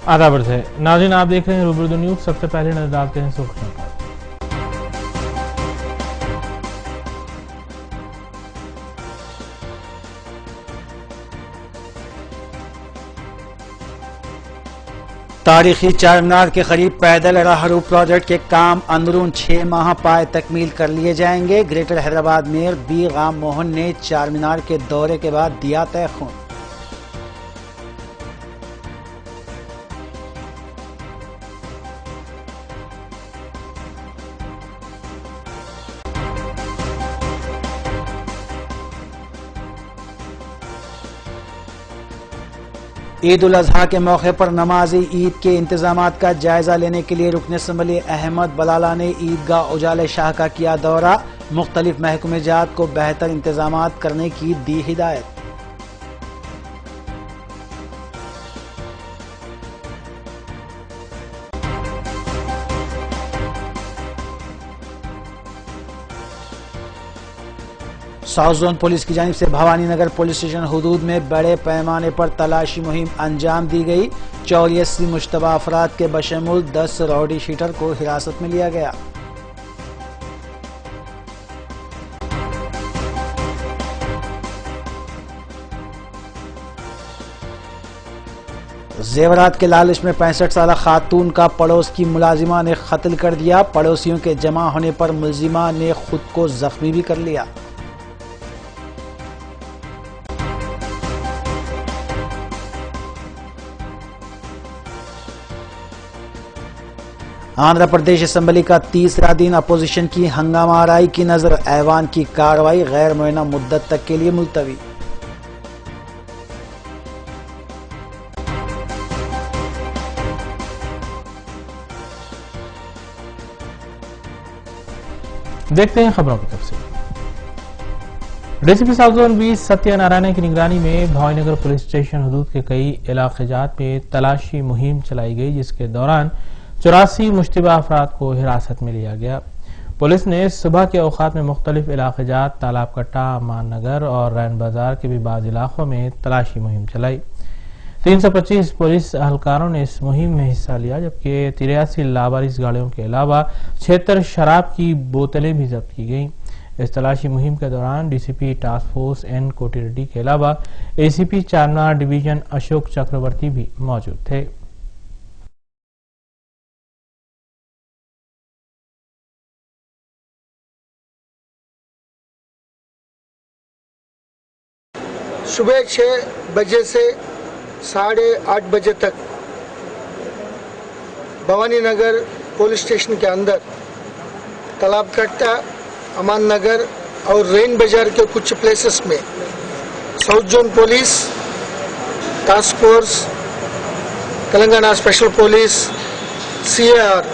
आदाब है नाज़रीन, आप देख रहे हैं रूबरू न्यूज। सबसे पहले नजर डालते हैं सुर्खियों पर। तारीखी चारमीनार के करीब पैदल राहरू प्रोजेक्ट के काम अंदरून 6 माह पाए तकमील कर लिए जाएंगे। Greater Hyderabad mayor B Ram Mohan ने चारमीनार के दौरे के बाद दिया तयखुन। ईद उल अजहा के मौके पर नमाज ईद के इंतजामात का जायजा लेने के लिए रुकन असम्बली अहमद बलाला ने ईदगाह उजाले शाह का किया दौरा। मुख्तलिफ महकमे जात को बेहतर इंतजामात करने की दी हिदायत। साउथ जोन पुलिस की जानिब से भवानी नगर पुलिस स्टेशन हुदूद में बड़े पैमाने पर तलाशी मुहिम अंजाम दी गई। 84 मुश्तबा अफराद के बशमूल 10 राउडी शीटर को हिरासत में लिया गया। जेवरात के लालच में 65 साल खातून का पड़ोस की मुलाजिमा ने कत्ल कर दिया। पड़ोसियों के जमा होने पर मुलजिमा ने खुद को जख्मी भी कर लिया। आंध्र प्रदेश असेंबली का तीसरा दिन अपोजिशन की हंगामा आराई की नजर। ऐवान की कार्रवाई गैर मुअय्यना मुद्दत तक के लिए मुलतवी। देखते हैं खबरों की तफसील। डीसीपी साउथ जोन 20 सत्यनारायण की निगरानी में भवानीनगर पुलिस स्टेशन हुदूद के कई इलाक़ात में तलाशी मुहिम चलाई गई, जिसके दौरान 84 मुश्तबा अफराद को हिरासत में लिया गया। पुलिस ने सुबह के औकात में मुख्तलिफ इलाक़ात तालाब कट्टा, अमान नगर और रैन बाजार के भी बाज़ इलाकों में तलाशी मुहिम चलाई। 325 पुलिस अहलकारों ने इस मुहिम में हिस्सा लिया, जबकि 83 लावारिस गाड़ियों के अलावा 76 शराब की बोतलें भी जब्त की गईं। इस तलाशी मुहिम के दौरान डीसीपी टास्क फोर्स एन कोटी रेड्डी के अलावा एसीपी चारमीनार डिवीजन अशोक चक्रवर्ती भी मौजूद थे। सुबह 6 बजे से 8:30 बजे तक भवानी नगर पुलिस स्टेशन के अंदर तालाब कट्टा, अमान नगर और रेन बाजार के कुछ प्लेसेस में south zone police, task force, Telangana special police, CAR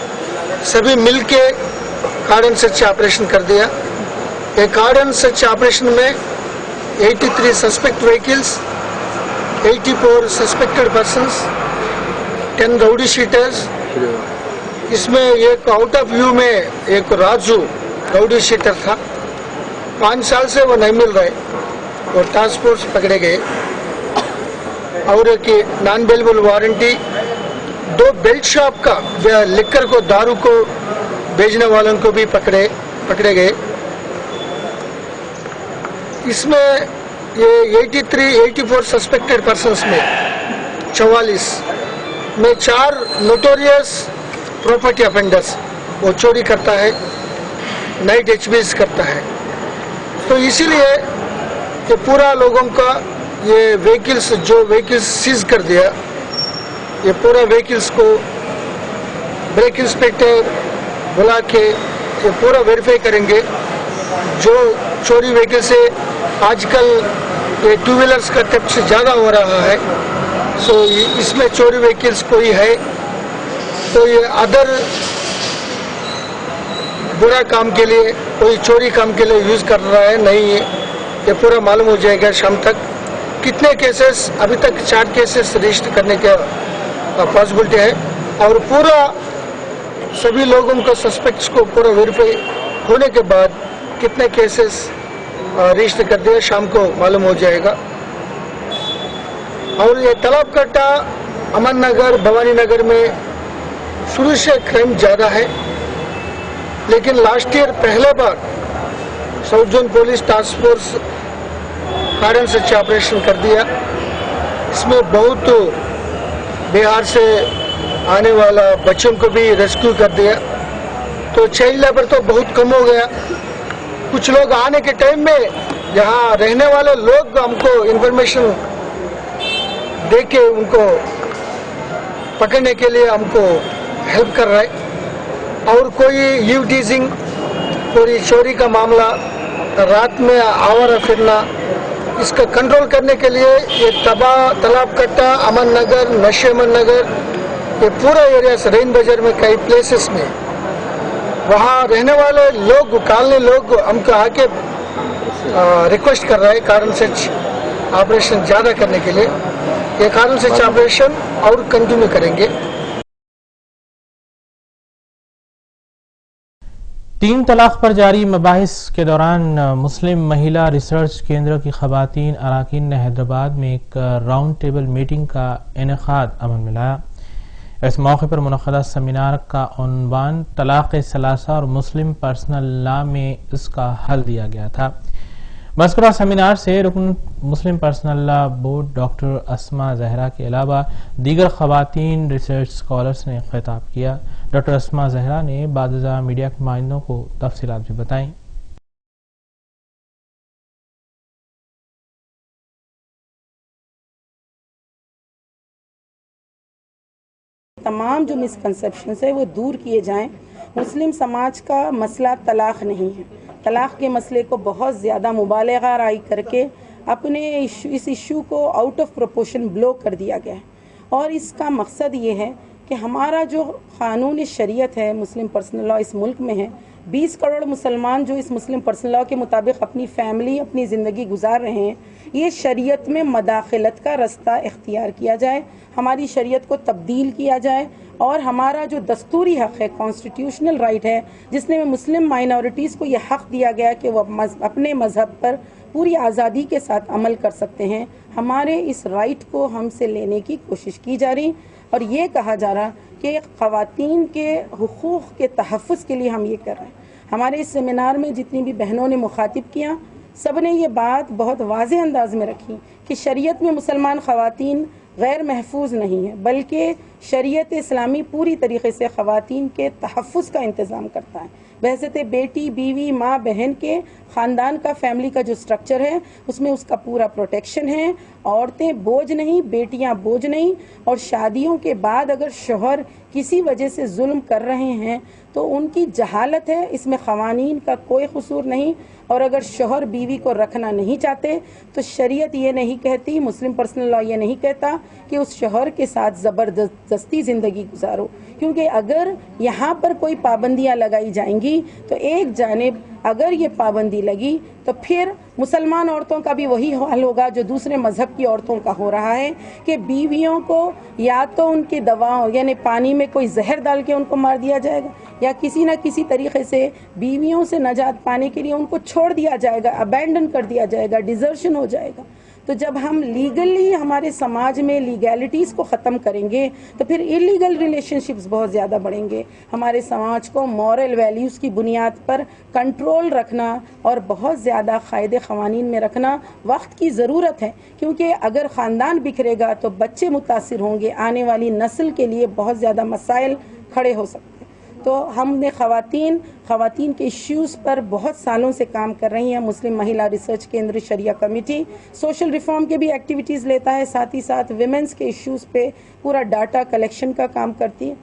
सभी मिलके कार्डन सर्च ऑपरेशन कर दिया। ये कार्डन सर्च ऑपरेशन में 83 suspect vehicles, 84 suspected persons, 10 rowdy sheeters. इसमें एक आउट ऑफ व्यू में एक राजू राउडी शीटर था, 5 साल से वो नहीं मिल रहे और टास्क फोर्स पकड़े गए। और एक non available warranty, 2 belt shop का लिकर को, दारू को बेचने वालों को भी पकड़े गए। इसमें ये 84 सस्पेक्टेड पर्सन्स में 44 में 4 नोटोरियस प्रॉपर्टी ऑफेंडर्स, वो चोरी करता है, नाइट एचबीज करता है। तो इसीलिए ये पूरा लोगों का ये व्हीकल्स सीज कर दिया। ये पूरा व्हीकल्स को ब्रेक इंस्पेक्टर बुला के ये पूरा वेरीफाई करेंगे। जो चोरी व्हीकल से आजकल ये 2 व्हीलर्स का थेफ्ट ज़्यादा हो रहा है, सो इसमें चोरी व्हीकल्स कोई है तो ये अदर बुरा काम के लिए, कोई चोरी काम के लिए यूज़ कर रहा है नहीं, ये पूरा मालूम हो जाएगा शाम तक। कितने केसेस, अभी तक 4 केसेस रजिस्टर करने का पॉसिबिलिटी है और पूरा सभी लोगों का सस्पेक्ट्स को पूरा वेरीफाई होने के बाद कितने केसेस रजिस्टर कर दिया शाम को मालूम हो जाएगा। और ये तालाब कट्टा अमन नगर, भवानी नगर में शुरू से क्राइम ज़्यादा है, लेकिन लास्ट ईयर पहले बार south zone police task force hard and search operation कर दिया। इसमें बहुत बिहार से आने वाला बच्चों को भी रेस्क्यू कर दिया, तो चाइल्ड लेबर तो बहुत कम हो गया। कुछ लोग आने के टाइम में यहाँ रहने वाले लोग हमको इन्फॉर्मेशन दे के उनको पकड़ने के लिए हमको हेल्प कर रहा है। और कोई ईव टीजिंग, कोई चोरी का मामला, रात में आवारा फिरना, इसका कंट्रोल करने के लिए ये तालाब कट्टा, अमन नगर, नशेमन नगर, ये पूरा एरिया से रेन बाजार में कई प्लेसेस में वहाँ रहने वाले लोग, कालने लोग हमको आके रिक्वेस्ट कर रहे हैं कारण सर्च ऑपरेशन ज़्यादा करने के लिए। ये कारण सर्च ऑपरेशन और कंटिन्यू करेंगे। 3 तलाक पर जारी मबाहिस के दौरान मुस्लिम महिला रिसर्च केंद्र की खवातीन अराकीन ने हैदराबाद में एक राउंड टेबल मीटिंग का इनेकाद अमल में लाया। इस मौके पर मुनक़दा सेमिनार का उन्वान तलाक़ सलासा और मुस्लिम पर्सनल लॉ में इसका हल दिया गया था। मज़कूरा सेमिनार से रुकन मुस्लिम पर्सनल लॉ बोर्ड डॉक्टर अस्मा जहरा के अलावा दीगर खवातीन रिसर्च स्कॉलर्स ने खिताब किया। डॉक्टर अस्मा जहरा ने बाज़ मीडिया के नुमाइंदों को तफसीलात भी बताईं। तमाम जो मिसकंसेप्शंस है वो दूर किए जाएं। मुस्लिम समाज का मसला तलाक नहीं है। तलाक के मसले को बहुत ज़्यादा मुबालगा राई करके अपने इस इशू को आउट ऑफ प्रोपोर्शन ब्लो कर दिया गया है। और इसका मकसद ये है कि हमारा जो क़ानून शरीयत है, मुस्लिम पर्सनल लॉ इस मुल्क में है, 20 करोड़ मुसलमान जो इस मुस्लिम पर्सनल लॉ के मुताबिक अपनी फैमिली, अपनी ज़िंदगी गुजार रहे हैं, ये शरीयत में मदाखलत का रास्ता इख्तियार किया जाए, हमारी शरीयत को तब्दील किया जाए और हमारा जो दस्तूरी हक़ है, कॉन्स्टिट्यूशनल राइट है, जिसने मुस्लिम माइनॉरिटीज़ को यह हक़ दिया गया कि वह अपने मज़हब पर पूरी आज़ादी के साथ अमल कर सकते हैं, हमारे इस राइट को हमसे लेने की कोशिश की जा रही। और ये कहा जा रहा कि ख़वातीन के हुकूक़ के तहफ़्फ़ुज़ के लिए हम ये कर रहे हैं। हमारे इस सेमिनार में जितनी भी बहनों ने मुखातिब किया, सब ने ये बात बहुत वाज़ेह अंदाज में रखी कि शरीयत में मुसलमान ख़वातीन गैर महफूज नहीं है, बल्कि शरीयत इस्लामी पूरी तरीके से ख़वातीन के तहफ़्फ़ुज़ का इंतज़ाम करता है। वैसे बेटी, बीवी, माँ, बहन के ख़ानदान का, फैमिली का जो स्ट्रक्चर है उसमें उसका पूरा प्रोटेक्शन है। औरतें बोझ नहीं, बेटियाँ बोझ नहीं। और शादियों के बाद अगर शौहर किसी वजह से जुल्म कर रहे हैं तो उनकी जहालत है, इसमें क़वानीन का कोई कसूर नहीं। और अगर शौहर बीवी को रखना नहीं चाहते तो शरीयत ये नहीं कहती, मुस्लिम पर्सनल लॉ ये नहीं कहता कि उस शौहर के साथ ज़बरदस्ती ज़िंदगी गुजारो, क्योंकि अगर यहाँ पर कोई पाबंदियाँ लगाई जाएंगी तो एक जानिब अगर ये पाबंदी लगी तो फिर मुसलमान औरतों का भी वही हाल होगा जो दूसरे मज़हब की औरतों का हो रहा है कि बीवियों को या तो उनकी दवाओं यानी पानी में कोई जहर डाल के उनको मार दिया जाएगा, या किसी न किसी तरीके से बीवियों से नजात पाने के लिए उनको छोड़ दिया जाएगा, अबैंडन कर दिया जाएगा, डिजर्शन हो जाएगा। तो जब हम लीगली हमारे समाज में लीगैलिटीज़ को ख़त्म करेंगे तो फिर इलीगल रिलेशनशिप्स बहुत ज़्यादा बढ़ेंगे। हमारे समाज को मॉरल वैल्यूज़ की बुनियाद पर कंट्रोल रखना और बहुत ज़्यादा क़ायदे क़वानीन में रखना वक्त की ज़रूरत है, क्योंकि अगर ख़ानदान बिखरेगा तो बच्चे मुतासिर होंगे, आने वाली नस्ल के लिए बहुत ज़्यादा मसाइल खड़े हो सकते हैं। तो हमने ख़वातीन के इश्यूज़ पर बहुत सालों से काम कर रही हैं। मुस्लिम महिला रिसर्च केंद्र शरिया कमेटी सोशल रिफॉर्म के भी एक्टिविटीज़ लेता है, साथ ही साथ विमेंस के इश्यूज़ पे पूरा डाटा कलेक्शन का काम करती है।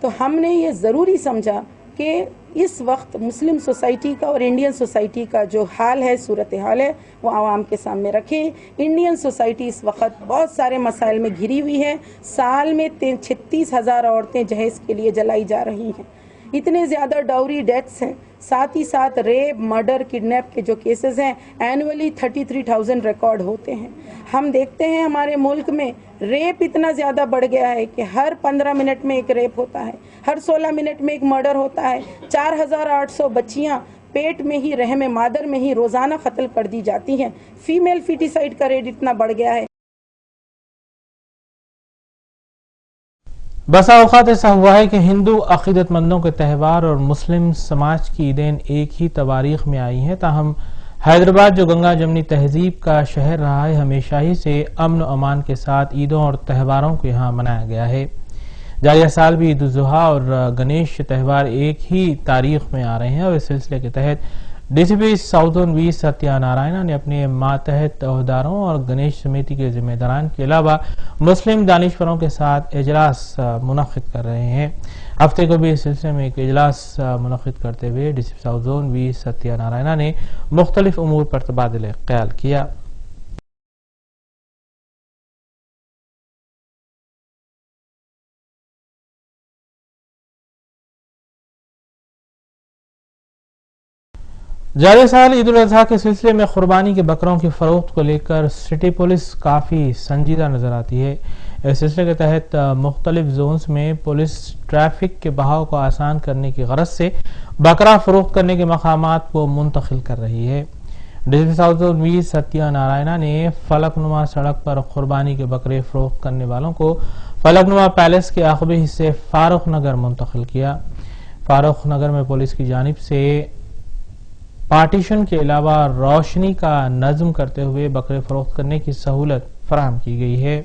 तो हमने ये ज़रूरी समझा कि इस वक्त मुस्लिम सोसाइटी का और इंडियन सोसाइटी का जो हाल है, सूरत हाल है, वो आवाम के सामने रखें। इंडियन सोसाइटी इस वक्त बहुत सारे मसाइल में घिरी हुई है। साल में 36,000 औरतें जहेज़ के लिए जलाई जा रही हैं। इतने ज़्यादा डाउरी डेथ्स हैं, साथ ही साथ रेप, मर्डर, किडनैप के जो केसेस हैं, एनुअली 33,000 रिकॉर्ड होते हैं। हम देखते हैं हमारे मुल्क में रेप इतना ज़्यादा बढ़ गया है कि हर 15 मिनट में एक रेप होता है, हर 16 मिनट में एक मर्डर होता है। 4,800 बच्चियाँ पेट में ही, रहम मादर में ही रोज़ाना कत्ल कर दी जाती हैं। फीमेल फिटिसाइड का रेट इतना बढ़ गया है। बसा औकात ऐसा हुआ है कि हिंदू अकीदतमंदों के त्यौहार और मुस्लिम समाज की ईदें एक ही तवारीख में आई हैं। ताहम हैदराबाद जो गंगा जमनी तहजीब का शहर रहा है, हमेशा ही से अमन और अमान के साथ ईदों और त्यौहारों को यहाँ मनाया गया है। जारिया साल भी ईद उल जुहा और गणेश त्यौहार एक ही तारीख में आ रहे हैं और इस सिलसिले के तहत डीसीपी साउथर्न वी सत्यानारायणा ने अपने मातहत अहदेदारों और गणेश समिति के जिम्मेदारान के अलावा मुस्लिम दानिशवरों के साथ इजलास मुनक्किद कर रहे हैं। हफ्ते को भी इस सिलसिले में एक इजलास मुनक्किद करते हुए डीसीपी साउथर्न वी सत्यानारायणा ने मुख्तलिफ उमूर पर तबादले ख्याल किया। जारिया साल ईद उल अजहा के सिलसिले में कुर्बानी के बकरों की फरोख्त को लेकर सिटी पुलिस काफ़ी संजीदा नजर आती है। इस सिलसिले के तहत मुख्तलिफ जोन्स में पुलिस ट्रैफिक के बहाव को आसान करने की गरज से बकरा फरोख्त करने के मकामात को मुंतकिल कर रही है। डीसीपी साउथर्न वी सत्यानारायणा ने फलकनुमा सड़क पर कुर्बानी के बकरे फरोख्त करने वालों को फलकनुमा पैलेस के आखिरी हिस्से फारूक नगर मुंतकिल किया। फारूक नगर में पुलिस की जानिब से पार्टीशन के अलावा रोशनी का नज्म करते हुए बकरे फरोख्त करने की सहूलत फराहम की गई है।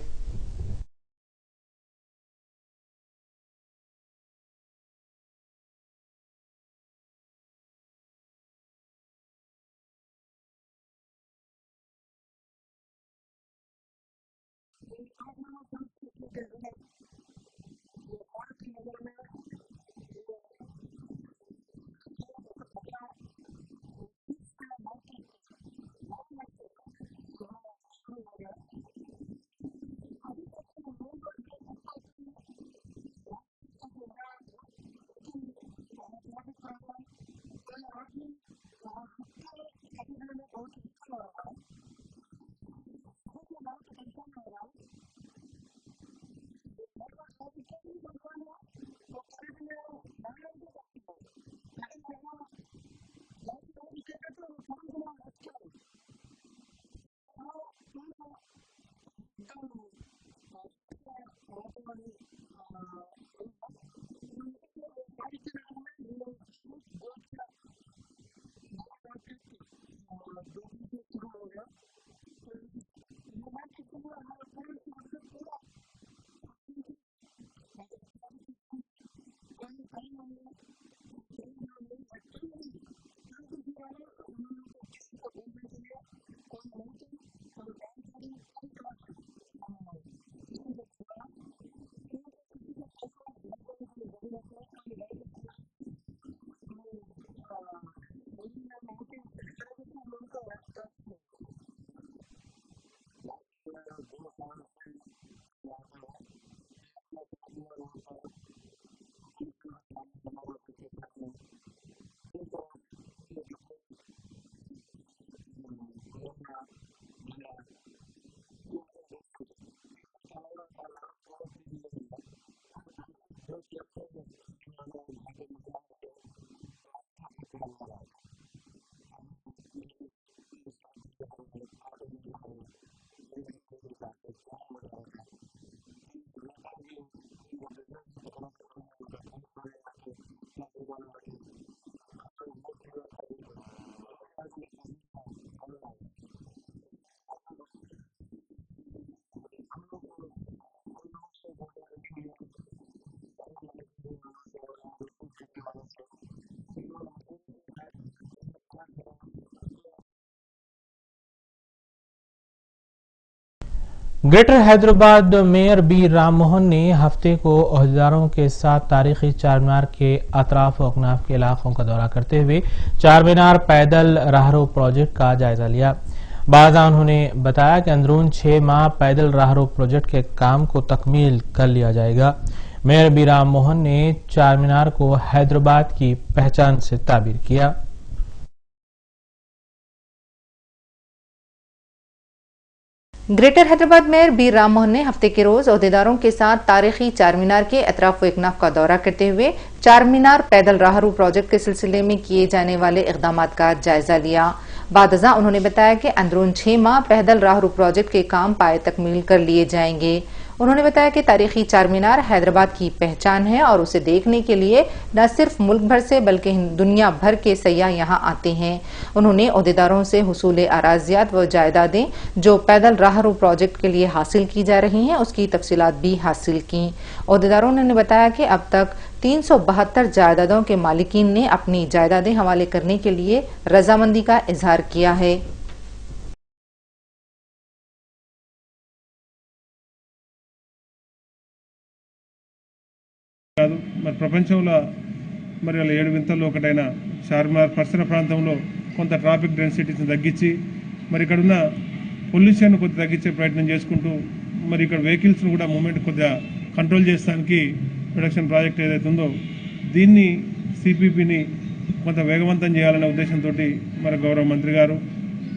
Greater Hyderabad mayor B Ram Mohan ने हफ्ते को अहदेदारों के साथ तारीखी चारमीनार के अतराफ और अकनाफ के इलाकों का दौरा करते हुए चारमीनार पैदल राहरो प्रोजेक्ट का जायजा लिया। बाज़ा उन्होंने बताया कि अंदरून 6 माह पैदल राहरो प्रोजेक्ट के काम को तकमील कर लिया जाएगा। मेयर बी राम मोहन ने चारमीनार को हैदराबाद की पहचान से ताबीर किया। Greater Hyderabad mayor B Ram Mohan ने हफ्ते के रोज अहदेदारों के साथ तारीखी चारमीनार के अतराफ व इकनाफ का दौरा करते हुए चारमीनार पैदल राहरू प्रोजेक्ट के सिलसिले में किए जाने वाले इकदाम का जायजा लिया। बादजा उन्होंने बताया कि अंदरून 6 माह पैदल राहरू प्रोजेक्ट के काम पाए तकमील कर लिए जाएंगे। उन्होंने बताया कि तारीखी चार मीनार हैदराबाद की पहचान है और उसे देखने के लिए न सिर्फ मुल्क भर से बल्कि दुनिया भर के सयाह यहाँ आते हैं। उन्होंने ओहदेदारों से हुसूल अराजियात व जायदादें जो पैदल राहरो प्रोजेक्ट के लिए हासिल की जा रही हैं उसकी तफसीलात भी हासिल की। ओहदेदारों ने बताया कि अब तक 372 जायदादों के मालिकीन ने अपनी जायदादें हवाले करने के लिए रजामंदी का इजहार किया है। మరి ప్రపంచంలో మరి వాళ్ళ 7 వింతల్లో ఒకటైన చార్మినార్ పరిసర ప్రాంతంలో కొంత ట్రాఫిక్ డెన్సిటీని తగ్గించి మరి ఇక్కడ ఉన్న పొల్యూషన్ కొద్దిగా తగ్గించే ప్రయత్నం చేసుకుంటూ మరి ఇక్కడ వెహికల్స్ను కూడా మూవ్మెంట్ కొద్దిగా కంట్రోల్ చేయడానికి ప్రొడక్షన్ ప్రాజెక్ట్ ఏదైతే ఉందో దీన్ని సిపిపిని కొంత వేగవంతం చేయాలనే ఉద్దేశంతో మరి గౌరవ మంత్రి గారు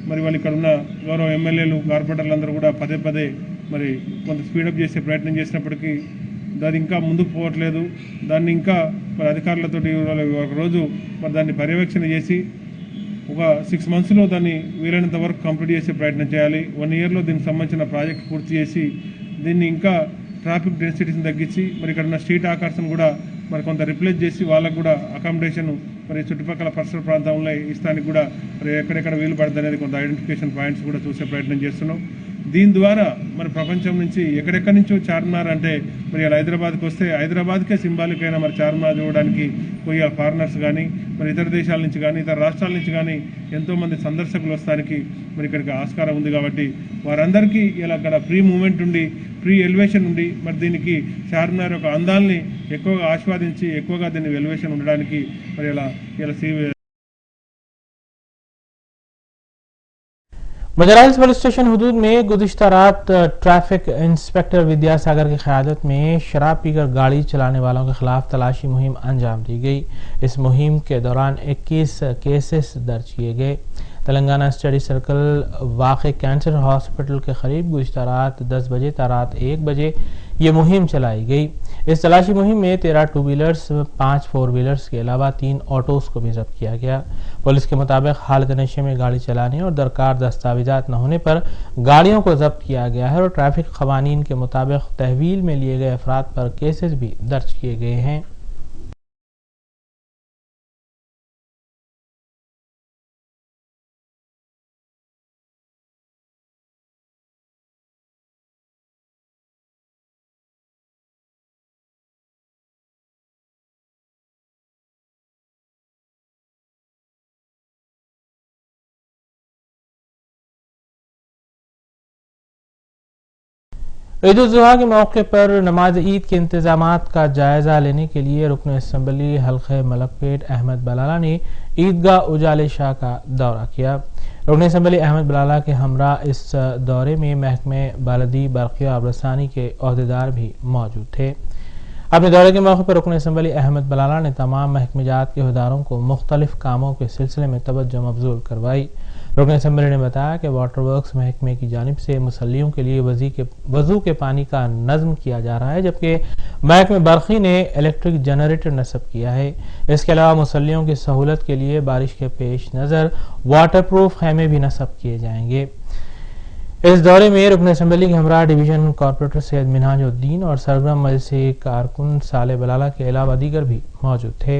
మరి వాళ్ళు ఇక్కడ ఉన్న గౌరవ ఎమ్మెల్యేలు కార్పొరేటర్లు అందరూ కూడా పదే పదే మరి కొంత స్పీడప్ చేసే ప్రయత్నం చేసినప్పటికీ దాన్ని ఇంకా ముందుకు పోవట్లేదు। దాన్ని ఇంకా మరి అధికారులతో ఒక రోజు మరి దాన్ని పర్యవేక్షణ చేసి ఒక 6 మంత్స్లో దాన్ని వీలైనంత వరకు కంప్లీట్ చేసే ప్రయత్నం చేయాలి। 1 ఇయర్లో దీనికి సంబంధించిన ప్రాజెక్ట్ పూర్తి చేసి దీన్ని ఇంకా ట్రాఫిక్ డెన్సిటీని తగ్గించి మరి ఇక్కడ ఉన్న స్ట్రీట్ ఆకర్షణ కూడా మరి కొంత రిప్లేస్ చేసి వాళ్ళకు కూడా అకామిడేషన్ మరి చుట్టుపక్కల పరిసర ప్రాంతంలో ఇస్తానికి కూడా మరి ఎక్కడెక్కడ వీలు పడుతుంది అనేది కొంత ఐడెంటిఫికేషన్ పాయింట్స్ కూడా చూసే ప్రయత్నం చేస్తున్నాం। దీని ద్వారా మరి ప్రపంచం నుంచి ఎక్కడెక్కడి నుంచో చార్మినార్ అంటే మరి హైదరాబాద్కి వస్తే హైదరాబాద్కే సింబాలిక్ అయినా మరి చార్మినార్ చూడడానికి పోయి ఫారినర్స్ కానీ మరి ఇతర దేశాల నుంచి కానీ ఇతర రాష్ట్రాల నుంచి కానీ ఎంతోమంది సందర్శకులు వస్తానికి మరి ఇక్కడికి ఆస్కారం ఉంది కాబట్టి వారందరికీ ఇలా అక్కడ ఫ్రీ మూవ్మెంట్ ఉండి ఫ్రీ ఎలివేషన్ ఉండి మరి దీనికి చార్మినార్ యొక్క అందాల్ని ఎక్కువగా ఆస్వాదించి ఎక్కువగా దీన్ని ఎలివేషన్ ఉండడానికి మరి ఇలా बहराइच पुलिस स्टेशन हुदूद में गुज़िश्ता रात ट्रैफिक इंस्पेक्टर विद्यासागर की क़यादत में शराब पीकर गाड़ी चलाने वालों के खिलाफ तलाशी मुहिम अंजाम दी गई। इस मुहिम के दौरान 21 केसेस दर्ज किए गए। तेलंगाना स्टडी सर्कल वाक़े कैंसर हॉस्पिटल के करीब गुज़िश्ता रात 10 बजे ता रात 1 बजे ये मुहिम चलाई गई। इस तलाशी मुहिम में 13 टू व्हीलर्स 5 4 व्हीलर्स के अलावा 3 ऑटोज़ को भी जब्त किया गया। पुलिस के मुताबिक हालत नशे में गाड़ी चलाने और दरकार दस्तावेजात न होने पर गाड़ियों को जब्त किया गया है और ट्रैफिक कवानीन के मुताबिक तहवील में लिए गए अफराद पर केसेस भी दर्ज किए गए हैं। ईद उल जुहा के मौके पर नमाज ईद के इंतजामात का जायजा लेने के लिए रुकन असम्बली हल्के मलकपेट अहमद बलाला ने ईदगाह उजाले शाह का दौरा किया। रुकन असम्बली अहमद बलाला के हमरा इस दौरे में महकमे बालदी बरक़िया आबरसानी के अहदेदार भी मौजूद थे। अपने दौरे के मौके पर रुकन असम्बली अहमद बलाला ने तमाम महकमेजात के अहदेदारों को मुख्तलिफ कामों के सिलसिले में तवज्जो मबजूल करवाई। रुकन असम्बली ने बताया कि वाटर वर्क्स महकमे की जानिब से मुसल्लियों के लिए वजू के पानी का नज़्म किया जा रहा है, जबकि महकमे बरक़ी ने इलेक्ट्रिक जनरेटर नस्ब किया है। इसके अलावा मुसल्लियों की सहूलत के लिए बारिश के पेश नज़र वाटर प्रूफ खैमे भी नस्ब किए जाएंगे। इस दौरे में रुकन असम्बली के हमरा डिवीजन कॉर्पोरेटर सैयद मिनहाजुद्दीन और सरगर्म मजलिस कारकुन साले बलाला के अलावा दीगर भी मौजूद थे।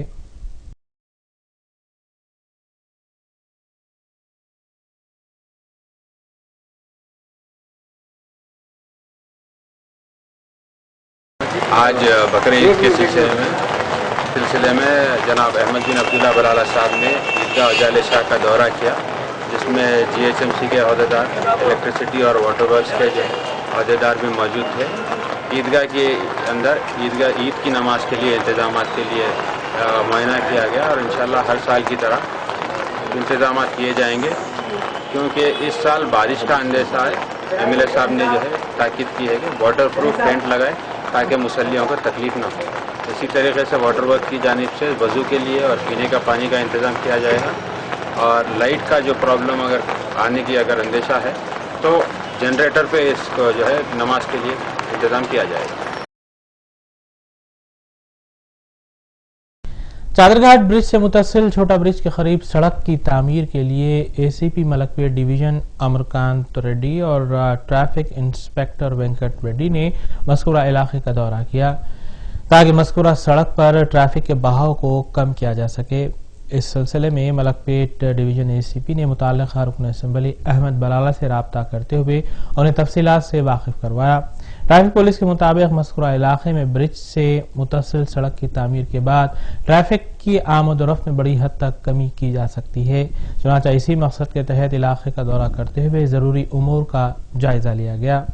आज बकरीद के सिलसिले में जनाब अहमद बिन अब्दुल्ला बलाला साहब ने ईदगाह उजाले शाह का दौरा किया, जिसमें GHMC के अहदेदार, इलेक्ट्रिसिटी और वाटर वर्क्स के जो अहदेदार भी मौजूद थे। ईदगाह के अंदर ईद की नमाज के लिए इंतजाम के लिए मुआयना किया गया और इंशाअल्लाह हर साल की तरह इंतजाम किए जाएंगे, क्योंकि इस साल बारिश का अंदेशा है। MLA साहब ने जो है ताकीद की है कि वाटर प्रूफ टेंट लगाए ताकि मुसल्लियों को तकलीफ ना हो। इसी तरीके से वाटर वर्क की जानिब से वज़ू के लिए और पीने का पानी का इंतज़ाम किया जाएगा और लाइट का जो प्रॉब्लम अगर आने की अगर अंदेशा है तो जनरेटर पे इसको जो है नमाज के लिए इंतज़ाम किया जाएगा। चादरघाट ब्रिज से मुतसिल छोटा ब्रिज के करीब सड़क की तामीर के लिए एसीपी मलकपेट डिवीजन अमरकांत रेड्डी और ट्रैफिक इंस्पेक्टर वेंकट रेड्डी ने मज़कूरा इलाके का दौरा किया ताकि मज़कूरा सड़क पर ट्रैफिक के बहाव को कम किया जा सके। इस सिलसिले में मलकपेट डिवीजन एसीपी ने मुताल्लिक़ा रुकन असम्बली अहमद बलाला से रब्ता करते हुए उन्हें तफसीलात से वाकिफ करवाया। ट्रैफिक पुलिस के मुताबिक मज़कूरा इलाके में ब्रिज से मुतसिल सड़क की तामीर के बाद ट्रैफिक की आमद-ओ-रफ्त में बड़ी हद तक कमी की जा सकती है। चुनांचा इसी मकसद के तहत इलाके का दौरा करते हुए जरूरी उमूर का जायजा लिया गया।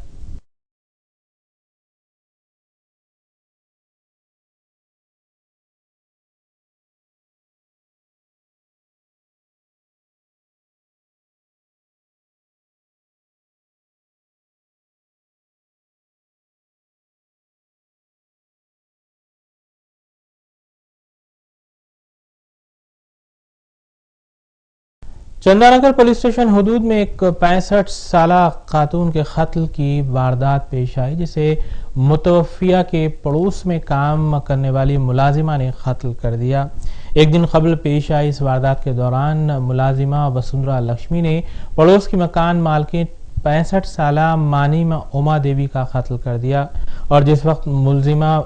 चंदानगर पुलिस स्टेशन हदूद में एक 65 साला खातून के कत्ल की वारदात पेश आई, जिसे मुतवफ़िया के पड़ोस में काम करने वाली मुलाजिमा ने कत्ल कर दिया। एक दिन कबल पेश आई इस वारदात के दौरान मुलाजिमा वसुंधरा लक्ष्मी ने पड़ोस की मकान मालकिन 65 साला मानीमा उमा देवी का कत्ल कर दिया और जिस वक्त मुलजिमा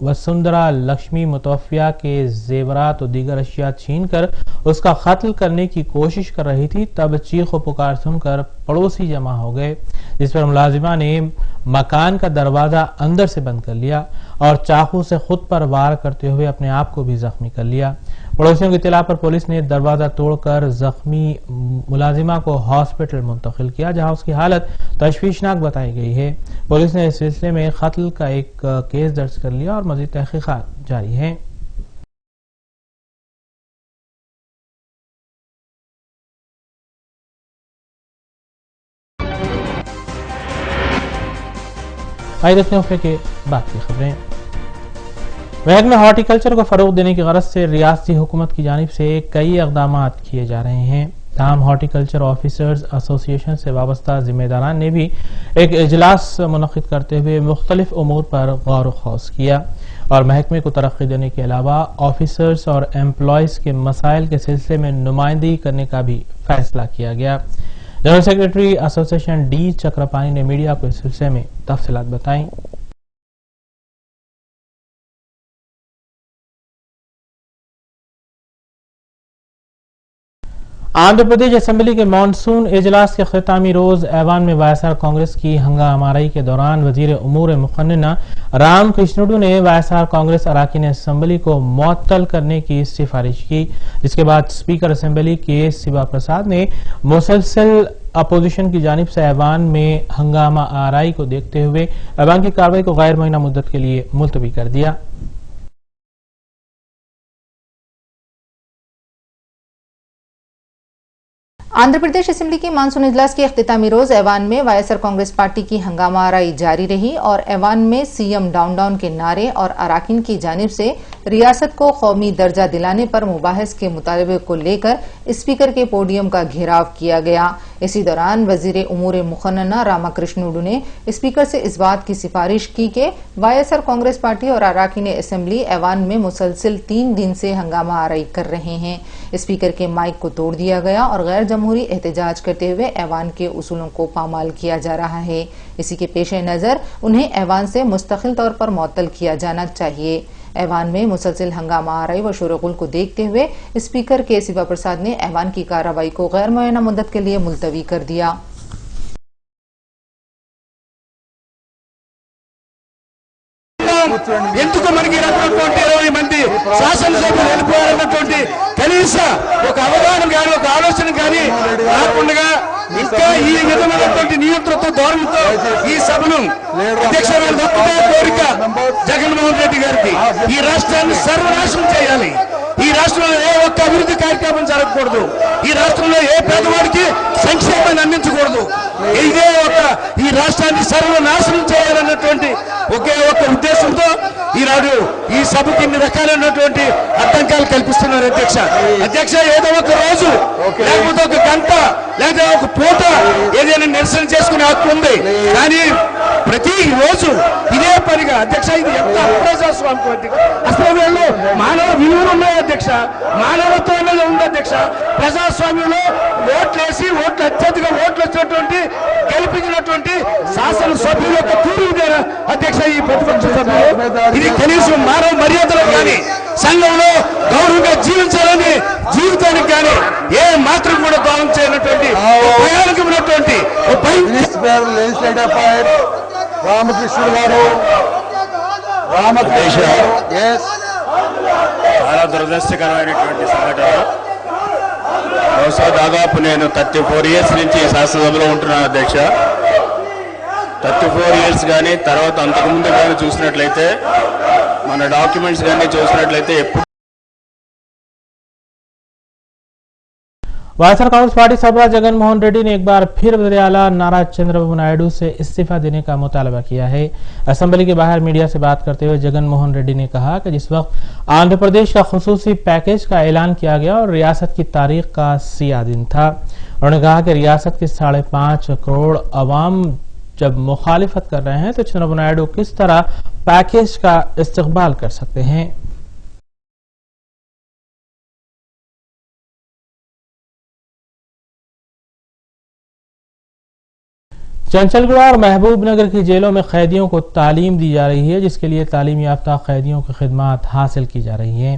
वसुंधरा लक्ष्मी मुतवफ़िया के जेवरात और दीगर अशिया छीन कर उसका कत्ल करने की कोशिश कर रही थी, तब चीख व पुकार सुनकर पड़ोसी जमा हो गए, जिस पर मुलाजिमा ने मकान का दरवाजा अंदर से बंद कर लिया और चाकू से खुद पर वार करते हुए अपने आप को भी जख्मी कर लिया। पड़ोसियों की इत्तला पर पुलिस ने दरवाजा तोड़कर जख्मी मुलाजिमा को हॉस्पिटल मुंतकिल किया, जहां उसकी हालत तशवीशनाक बताई गई है। पुलिस ने इस सिलसिले में कत्ल का एक केस दर्ज कर लिया और मजीद तहकीकात जारी है। आइए देखते हैं के बाद की खबरें। महकमे में हॉर्टिकल्चर को फरोग देने की गरज से रियासती हुकूमत की जानिब से कई इक़दाम किए जा रहे हैं। तमाम हॉर्टिकल्चर ऑफिसर्स एसोसिएशन से वाबस्ता जिम्मेदारान ने भी एक इजलास मुनक़िद करते हुए मुख्तलिफ उमूर पर गौर व खौस किया और महकमे को तरक्की देने के अलावा ऑफिसर्स और एम्प्लॉयज़ के मसाइल के सिलसिले में नुमाइंदगी करने का भी फैसला किया गया। General secretary association D Chakrapani ने मीडिया को इस सिलसिले में तफसीलात बताई। आंध्र प्रदेश असेंबली के मानसून इजलास के खितामी रोज ऐवान में वायएसआर कांग्रेस की हंगामाराई के दौरान वजीर उमूर मुक़न्नना राम कृष्णुडू ने वायएसआर कांग्रेस अराकीन असेंबली को मुअत्तल करने की सिफारिश की, जिसके बाद स्पीकर असेंबली के शिवा प्रसाद ने मुसलसल अपोजिशन की जानिब से ऐवान में हंगामा आराई को देखते हुए ऐवान की कार्रवाई को गैर मुअय्यना मुद्दत के लिए मुलतवी कर दिया। आंध्र प्रदेश असेंबली के मानसून इजलास के इख्तितामी रोज ऐवान में वायएसआर कांग्रेस पार्टी की हंगामा आराई जारी रही और ऐवान में सीएम डाउन डाउन के नारे और अराकीन की जानिब से रियासत को कौमी दर्जा दिलाने पर मुबाहिस के मुतालबे को लेकर स्पीकर के पोडियम का घेराव किया गया। इसी दौरान वजीर उमूर मुक़न्नना रामाकृष्णुडू ने स्पीकर से इस बात की सिफारिश की कि वायएसआर कांग्रेस पार्टी और अराकीन असेंबली ऐवान में मुसलसिल 3 दिन से हंगामा आराई कर रहे हैं। स्पीकर के माइक को तोड़ दिया गया और गैर जमहूरी एहतजाज करते हुए ऐवान के उसूलों को पामाल किया जा रहा है। इसी के पेश नजर उन्हें ऐवान से मुस्तकिल तौर पर मुअत्तल किया जाना चाहिए। ऐवान में मुसलसिल हंगामा आराई व शोरगुल को देखते हुए स्पीकर के शिवा प्रसाद ने ऐवान की कार्रवाई को गैर मुअय्यना मुद्दत के लिए मुलतवी कर दिया। ఎందుకు మనకి ఇలాంటి 20 మంది శాసనసభ్యులు వెళ్ళిపోయారన్నటువంటి కనీస ఒక అవగాహన కానీ ఒక ఆలోచన కానీ రాకుండా ఇంకా ఈ విధమైనటువంటి నియంత్రణతో ధోరణితో ఈ సభను అధ్యక్షురాలు దక్కుతా కోరిక జగన్మోహన్ రెడ్డి గారికి ఈ రాష్ట్రాన్ని సర్వనాశనం చేయాలి। ఈ రాష్ట్రంలో ఏ ఒక్క అభివృద్ధి కార్యక్రమం జరగకూడదు। ఈ రాష్ట్రంలో ఏ పేదవాడికి సంక్షేమాన్ని అందించకూడదు। ఇదే ఒక ఈ రాష్ట్రాన్ని సర్వనాశనం చేయాలన్నటువంటి ఒకే ఒక్క ఉద్దేశంతో ఈనాడు ఈ సభకి ఇన్ని రకాలైనటువంటి అడ్డంకాలు కల్పిస్తున్నారు అధ్యక్ష ఏదో ఒక రోజు లేకపోతే ఒక గంట లేదా ఒక పూట ఏదైనా నిరసన చేసుకునే హక్కు ఉంది, కానీ ప్రతి రోజు ఇదే పనిగా అధ్యక్ష ఇది ఎంత అప్రజాస్వామ్యం ప్రజాస్వామిక అసలు వీళ్ళు మానవ విలువలు ఉన్నాయి అధ్యక్ష, మానవత్వం అనేది ఉంది అధ్యక్ష. ప్రజాస్వామ్యంలో ఓట్లేసి అత్యధిక ఓట్లు వచ్చినటువంటి గెలిపించినటువంటి శాసనసభ్యుల యొక్క తీరు అధ్యక్ష. ఈ ప్రతిపక్ష సభ్యులు ఇది కనీసం మానవ మర్యాదలు కానీ సంఘంలో గౌరవంగా జీవించాలని జీవితానికి కానీ ఏ మాత్రం కూడా దోహం చేయనటువంటి భయానకమైనటువంటి రామకృష్ణుడు గారు చాలా దురదృష్టకరమైనటువంటి సంఘటన. బహుశా దాదాపు నేను 34 ఇయర్స్ నుంచి శాసనసభలో ఉంటున్నాను అధ్యక్ష. 34 ఇయర్స్ కానీ తర్వాత అంతకుముందు కానీ చూసినట్లయితే మన డాక్యుమెంట్స్ కానీ చూసినట్లయితే ఎప్పుడు वायएसआर कांग्रेस पार्टी सरबराह जगन मोहन रेड्डी ने एक बार फिर वज़ीर आला नारा चंद्रबाबू नायडू से इस्तीफा देने का मुतालबा किया है। असेंबली के बाहर मीडिया से बात करते हुए जगन मोहन रेड्डी ने कहा कि जिस वक्त आंध्र प्रदेश का खुसूसी पैकेज का ऐलान किया गया और रियासत की तारीख का सिया दिन था, उन्होंने कहा कि रियासत के 5.5 करोड़ अवाम जब मुखालिफत कर रहे हैं तो चंद्रबाबू नायडू किस तरह पैकेज का इस्तकबाल कर सकते हैं। चंचलगढ़ और महबूब नगर की जेलों में कैदियों को तालीम दी जा रही है, जिसके लिए तालीम याफ्ता कैदियों की खिदमत हासिल की जा रही हैं।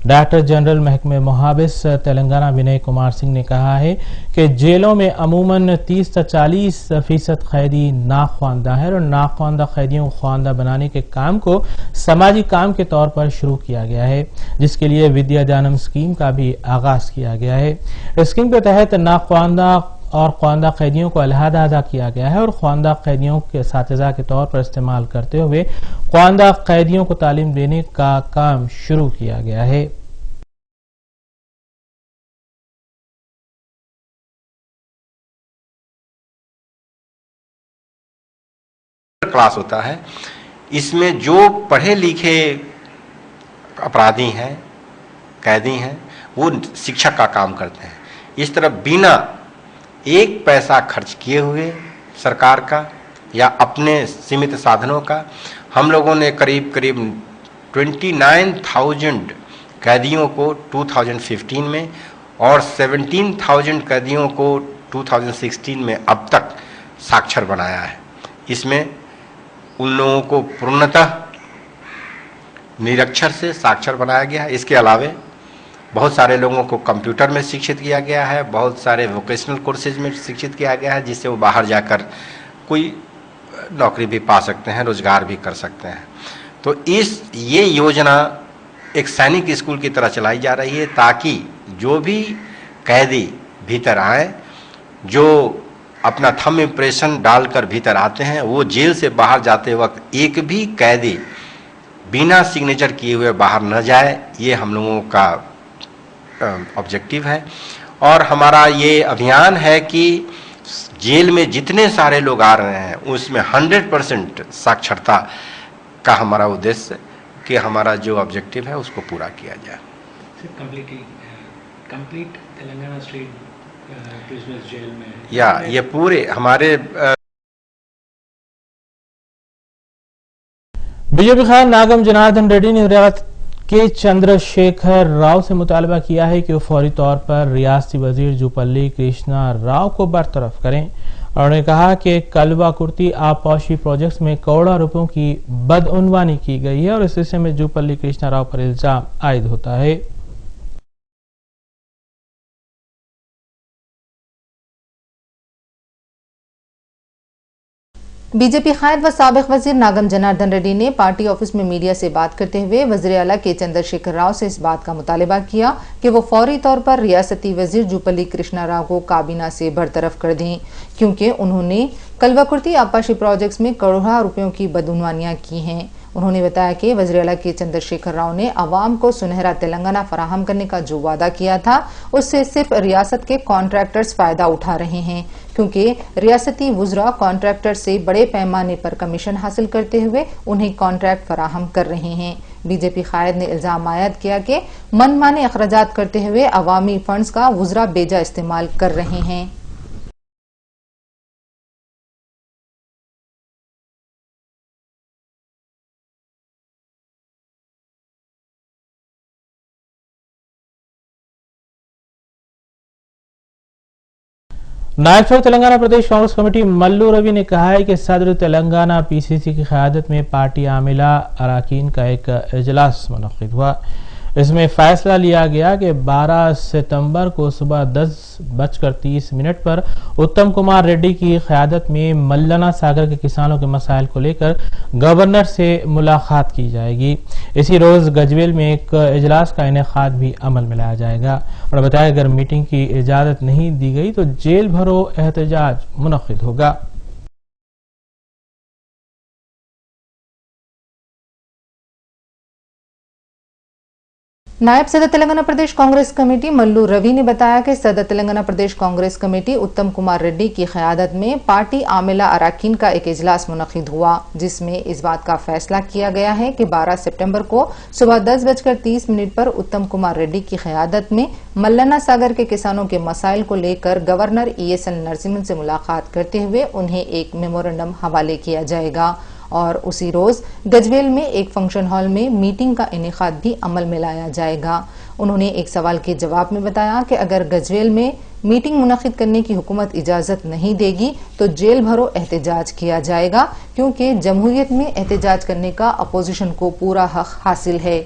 डायरेक्टर जनरल महकमे मुहाबिस तेलंगाना विनय कुमार सिंह ने कहा है कि जेलों में अमूमन 30 से 40% कैदी नाख्वानदा है और नाख्वानदा कैदियों को ख्वानदा बनाने के काम को समाजी काम के तौर पर शुरू किया गया है, जिसके लिए विद्या दानम स्कीम का भी आगाज किया गया है। स्कीम के तहत नाख्वानदा और ख्वानदा कैदियों को अलहदा किया गया है और ख्वानदा कैदियों के असातिज़ा के तौर पर इस्तेमाल करते हुए ख्वानदा कैदियों को तालीम देने का काम शुरू किया गया है। क्लास होता है, इसमें जो पढ़े लिखे अपराधी हैं, कैदी हैं, वो शिक्षक का काम करते हैं। इस तरह बिना एक पैसा खर्च किए हुए सरकार का या अपने सीमित साधनों का हम लोगों ने करीब 29,000 कैदियों को 2015 में और 17,000 कैदियों को 2016 में अब तक साक्षर बनाया है। इसमें उन लोगों को पूर्णतः निरक्षर से साक्षर बनाया गया है। इसके अलावे बहुत सारे लोगों को कंप्यूटर में शिक्षित किया गया है, बहुत सारे वोकेशनल कोर्सेज में शिक्षित किया गया है, जिससे वो बाहर जाकर कोई नौकरी भी पा सकते हैं, रोजगार भी कर सकते हैं। तो ये योजना एक सैनिक स्कूल की तरह चलाई जा रही है, ताकि जो भी कैदी भीतर आए, जो अपना थंब इम्प्रेशन डालकर भीतर आते हैं, वो जेल से बाहर जाते वक्त एक भी कैदी बिना सिग्नेचर किए हुए बाहर न जाए। ये हम लोगों का ऑब्जेक्टिव है और हमारा ये अभियान है कि जेल में जितने सारे लोग आ रहे हैं उसमें 100% साक्षरता का हमारा उद्देश्य कि हमारा जो ऑब्जेक्टिव है उसको पूरा किया जाए। Complete Telangana state prisoners jail में या ये पूरे हमारे बीजेपी खान नागम जनार्दन रेड्डी ने रियासत के चंद्रशेखर राव से मुतालबा किया है कि वो फौरी तौर पर रियासती वजीर जुपल्ली कृष्णा राव को बरतरफ करें। उन्होंने कहा कि कलवा कुर्ती आबपाशी प्रोजेक्ट्स में करोड़ों रुपयों की बदउनवानी की गई है और इस सिलसिले में जुपल्ली कृष्णा राव पर इल्जाम आयद होता है। बीजेपी कायद व साबिक वजीर नागम जनार्दन रेड्डी ने पार्टी ऑफिस में मीडिया से बात करते हुए वज़ीर आला के चंद्रशेखर राव से इस बात का मुतालबा किया कि वो फौरी तौर पर रियासती वजीर जुपल्ली कृष्णा राव को काबीना से बरतरफ कर दें, क्योंकि उन्होंने कलवाकुर्ती आबपाशी प्रोजेक्ट्स में करोड़ों रुपयों की बदउनवानियां की हैं। उन्होंने बताया कि वज़ीर आला के चंद्रशेखर राव ने अवाम को सुनहरा तेलंगाना फराहम करने का जो वादा किया था, उससे सिर्फ रियासत के कॉन्ट्रैक्टर्स फायदा उठा रहे हैं, क्योंकि रियासती वुज़रा कॉन्ट्रैक्टर से बड़े पैमाने पर कमीशन हासिल करते हुए उन्हें कॉन्ट्रैक्ट फराहम कर रहे हैं। बीजेपी कायद ने इल्जाम आयद किया कि मनमाने अखराजात करते हुए अवामी फंड्स का वुज़रा बेजा इस्तेमाल कर रहे हैं। नायब सदर तेलंगाना प्रदेश कांग्रेस कमेटी मल्लू रवि ने कहा है कि सदर तेलंगाना पीसीसी की क़यादत में पार्टी आमिला अरकान का एक इजलास मुनक़्क़िद हुआ। इसमें फैसला लिया गया कि 12 सितंबर को सुबह 10:30 पर उत्तम कुमार रेड्डी की क़यादत में मल्लना सागर के किसानों के मसाइल को लेकर गवर्नर से मुलाकात की जाएगी। इसी रोज गजवेल में एक इजलास का इनेकाद भी अमल में लाया जाएगा और बताया अगर मीटिंग की इजाजत नहीं दी गई तो जेल भरो एहतजाज मुनक़्क़िद होगा। नायब सदर तेलंगाना प्रदेश कांग्रेस कमेटी मल्लू रवि ने बताया कि सदर तेलंगाना प्रदेश कांग्रेस कमेटी उत्तम कुमार रेड्डी की क़यादत में पार्टी आमिला अरकान का एक इजलास मुनक़्क़िद हुआ, जिसमें इस बात का फैसला किया गया है कि 12 सितंबर को सुबह 10:30 पर उत्तम कुमार रेड्डी की क़यादत में मल्लना सागर के किसानों के मसाइल को लेकर गवर्नर ESL नरसिम्हन से मुलाकात करते हुए उन्हें एक मेमोरेंडम हवाले किया जाएगा और उसी रोज गजवेल में एक फंक्शन हॉल में मीटिंग का इनेकाद भी अमल में लाया जाएगा। उन्होंने एक सवाल के जवाब में बताया कि अगर गजवेल में मीटिंग मुनक़्क़िद करने की हुकूमत इजाजत नहीं देगी तो जेल भरो एहतजाज किया जाएगा, क्योंकि जमहूरियत में एहतजाज करने का अपोजिशन को पूरा हक हासिल है।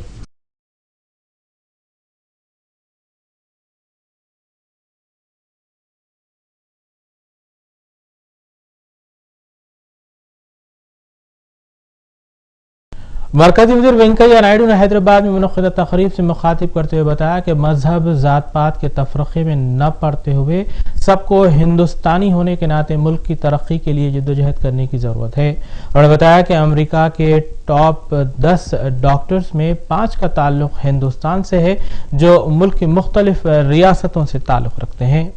मरकजी वज़ीर वेंकैया नायडू ने हैदराबाद में मुनक़्क़िदा तक़रीब से मुखातिब करते हुए बताया कि मजहब ज़ात पात के तफरक़े में न पड़ते हुए सबको हिंदुस्तानी होने के नाते मुल्क की तरक्की के लिए जद्दोजहद करने की ज़रूरत है। उन्होंने बताया कि अमेरिका के टॉप 10 डॉक्टर्स में 5 का ताल्लुक़ हिंदुस्तान से है, जो मुल्क की मुख्तलिफ रियासतों से ताल्लुक़ रखते हैं।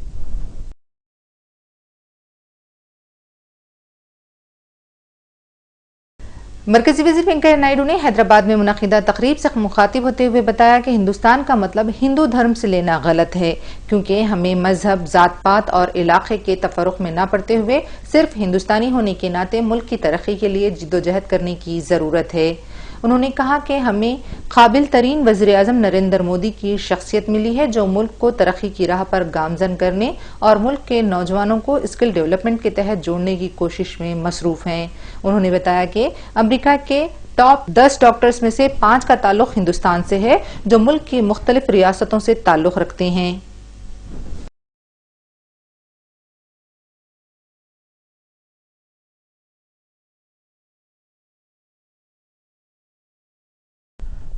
मरकजी वज़ीर वेंकैया नायडू ने हैदराबाद में मुनक़्क़िदा तक़रीब से मुखातिब होते हुए बताया कि हिंदुस्तान का मतलब हिंदू धर्म से लेना गलत है, क्योंकि हमें मजहब, ज़ात पात और इलाके के तफरुक़ में न पड़ते हुए सिर्फ हिंदुस्तानी होने के नाते मुल्क की तरक्की के लिए जिद्दोजहद करने की ज़रूरत है। उन्होंने कहा कि हमें काबिल तरीन वज़ीर आज़म नरेंद्र मोदी की शख्सियत मिली है, जो मुल्क को तरक्की की राह पर गामजन करने और मुल्क के नौजवानों को स्किल डेवलपमेंट के तहत जोड़ने की कोशिश में मसरूफ हैं। उन्होंने बताया कि अमेरिका के टॉप 10 डॉक्टर्स में से 5 का ताल्लुक हिंदुस्तान से है, जो मुल्क की मुख्तलिफ रियासतों से ताल्लुक रखते हैं।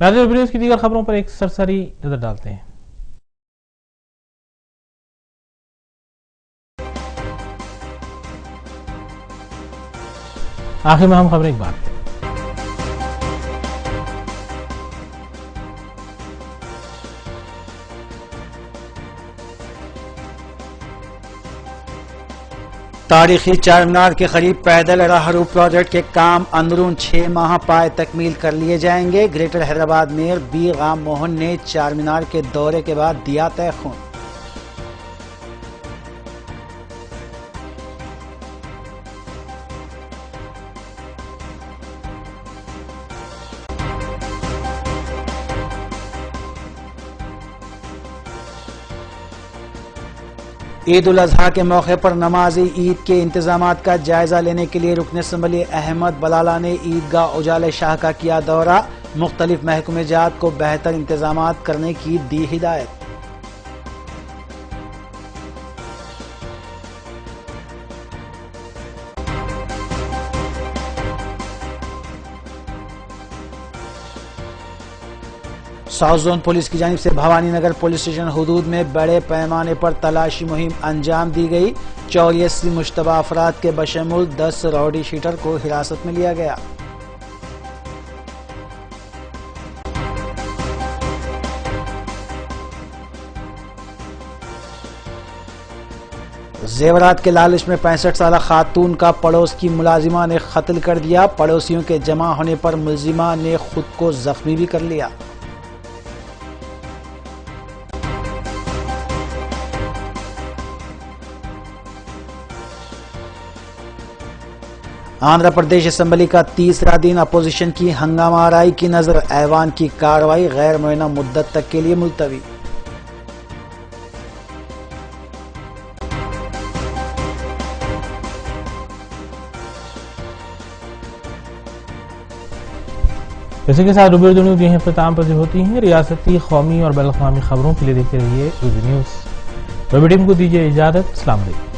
नाज़रीन, न्यूज़ की दीगर खबरों पर एक सरसरी नजर डालते हैं। आखिर में हम खबरें एक बार। तारीखी चारमीनार के करीब पैदल राहरू प्रोजेक्ट के काम अंदरून 6 माह पाए तकमील कर लिए जाएंगे। Greater Hyderabad mayor B Ram Mohan ने चारमीनार के दौरे के बाद दिया तय खून। ईद उल अजहा के मौके पर नमाजी ईद के इंतजामात का जायजा लेने के लिए रुकन असम्बली अहमद बलाला ने ईदगाह उजाले शाह का किया दौरा। मुख्तलिफ महकमे जात को बेहतर इंतजामात करने की दी हिदायत। साउथ जोन पुलिस की जानिब से भवानी नगर पुलिस स्टेशन हुदूद में बड़े पैमाने पर तलाशी मुहिम अंजाम दी गई। 84 मुश्तबा अफराद के बशमूल 10 राउडी शीटर को हिरासत में लिया गया। जेवरात के लालच में 65 साला खातून का पड़ोस की मुलाजिमा ने कत्ल कर दिया। पड़ोसियों के जमा होने पर मुलजिमा ने खुद को जख्मी भी कर लिया। आंध्र प्रदेश असेंबली का तीसरा दिन अपोजिशन की हंगामाराई की नजर। ऐवान की कार्रवाई गैर मुअय्यना मुद्दत तक के लिए मुलतवी। इसी के साथ रूबेर न्यूज यहीं इख्तिताम पज़ीर होती हैं। रियासती, कौमी और बैनुल-अक़वामी खबरों के लिए देखते रहिए रूबी न्यूज। रूबी टीम को दीजिए इजाजत। अस्सलाम वालेकुम।